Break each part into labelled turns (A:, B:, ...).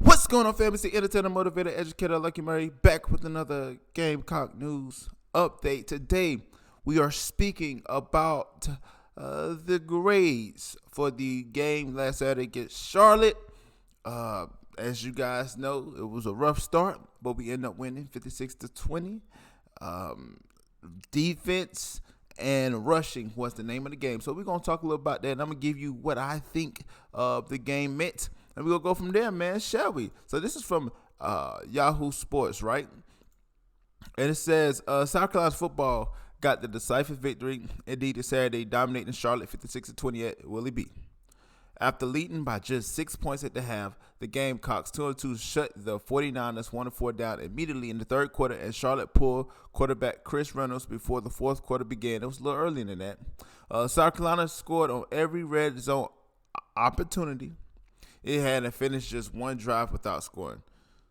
A: What's going on, family? It's the entertainer, motivator, educator, Lucky Murray, back with another Gamecock news update. Today, we are speaking about the grades for the game last Saturday against Charlotte. As you guys know, it was a rough start, but we ended up winning 56-20. Defense and rushing was the name of the game. So we're going to talk a little about that, and I'm going to give you what I think the game meant. And we're going to go from there, man, shall we? So this is from Yahoo Sports, right? And it says, South Carolina football got the decisive victory, indeed, this Saturday, dominating Charlotte 56-20 at Willie B. After leading by just 6 points at the half, the Gamecocks 2-2 shut the 49ers 1-4 down immediately in the third quarter, and Charlotte pulled quarterback Chris Reynolds before the fourth quarter began. It was a little earlier than that. South Carolina scored on every red zone opportunity it had and finished just one drive without scoring.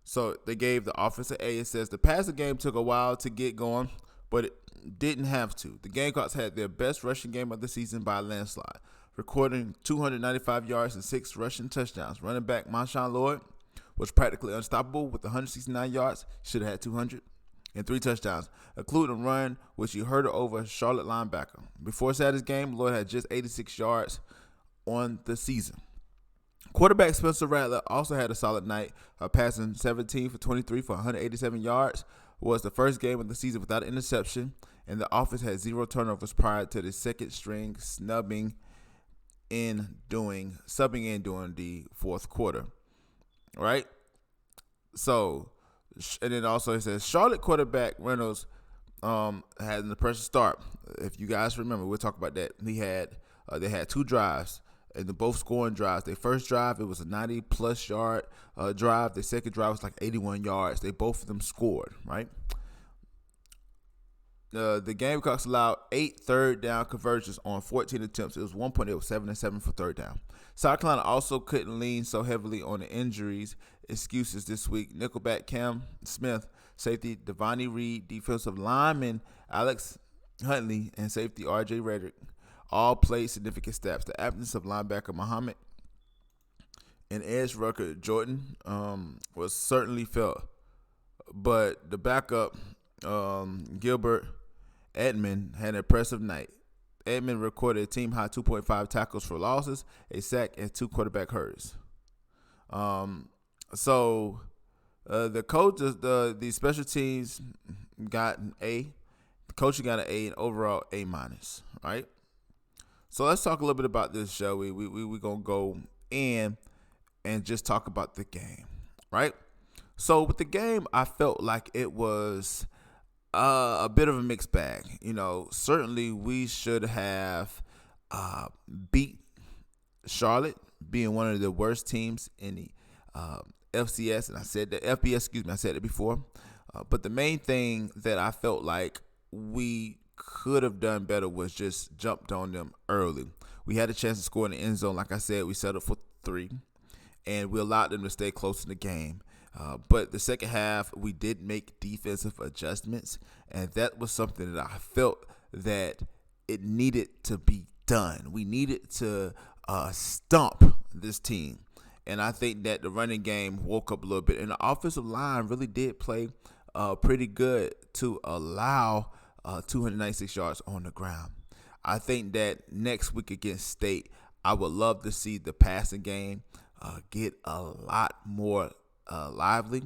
A: So they gave the offense an A. It says the passing game took a while to get going, but it didn't have to. The Gamecocks had their best rushing game of the season by a landslide, recording 295 yards and 6 rushing touchdowns. Running back Marshawn Lloyd was practically unstoppable with 169 yards. Should have had 200 and 3 touchdowns, including a run which he hurdled over a Charlotte linebacker. Before Saturday's game, Lloyd had just 86 yards on the season. Quarterback Spencer Rattler also had a solid night, passing 17 for 23 for 187 yards. Was the first game of the season without an interception, and the offense had 0 turnovers prior to the second string subbing in during the fourth quarter. Right? So, and then also it says Charlotte quarterback Reynolds had an impressive start. If you guys remember, we'll talk about that. They had 2 drives, and the both scoring drives. Their first drive, it was a 90-plus yard drive. The second drive was like 81 yards. They both of them scored, right? The Gamecocks allowed 8 third down conversions on 14 attempts. It was 1 point. It was 7-7 for third down. South Carolina also couldn't lean so heavily on the injuries excuses this week. Nickelback Cam Smith, safety Devontae Reed, defensive lineman Alex Huntley, and safety R.J. Reddick all played significant snaps. The absence of linebacker Muhammad and edge rucker Jordan was certainly felt, but the backup Gilbert Edmond had an impressive night. Edmond recorded a team-high 2.5 tackles for losses, a sack, and 2 quarterback hurries. So the coaches, the special teams got an A. The coaching got an A, and overall A-, right? So let's talk a little bit about this, shall we? We're going to go in and just talk about the game, right? So with the game, I felt like it was a bit of a mixed bag. You know, certainly we should have beat Charlotte, being one of the worst teams in the FCS, and I said that FBS. I said it before. But the main thing that I felt like we could have done better was just jumped on them early. We had a chance to score in the end zone. Like I said, we settled for 3, and we allowed them to stay close in the game. But the second half, we did make defensive adjustments, and that was something that I felt that it needed to be done. We needed to stomp this team, and I think that the running game woke up a little bit, and the offensive line really did play pretty good to allow 296 yards on the ground. I think that next week against State, I would love to see the passing game get a lot more lively,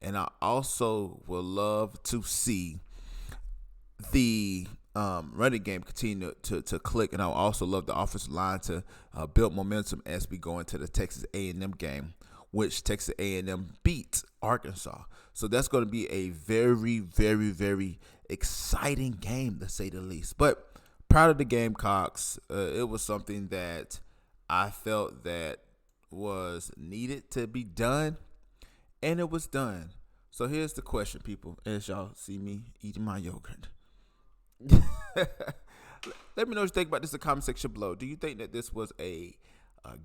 A: and I also would love to see the running game continue to click, and I would also love the offensive line to build momentum as we go into the Texas A&M game, which Texas A&M beat Arkansas. So that's going to be a very, very, very exciting game, to say the least. But proud of the Gamecocks. It was something that I felt that was needed to be done, and it was done. So here's the question, people, as y'all see me eating my yogurt. Let me know what you think about this in the comment section below. Do you think that this was a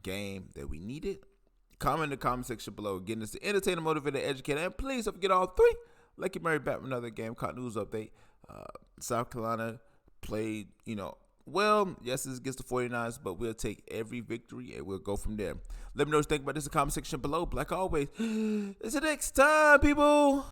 A: game that we needed? Comment in the comment section below. Again, it's the entertainer, motivator, educator, and please don't forget all 3. Lucky Murray back with another Gamecock news update. South Carolina played, Well, yes, it's against the 49ers, but we'll take every victory and we'll go from there. Let me know what you think about this in the comment section below. Like always, it's the next time, people.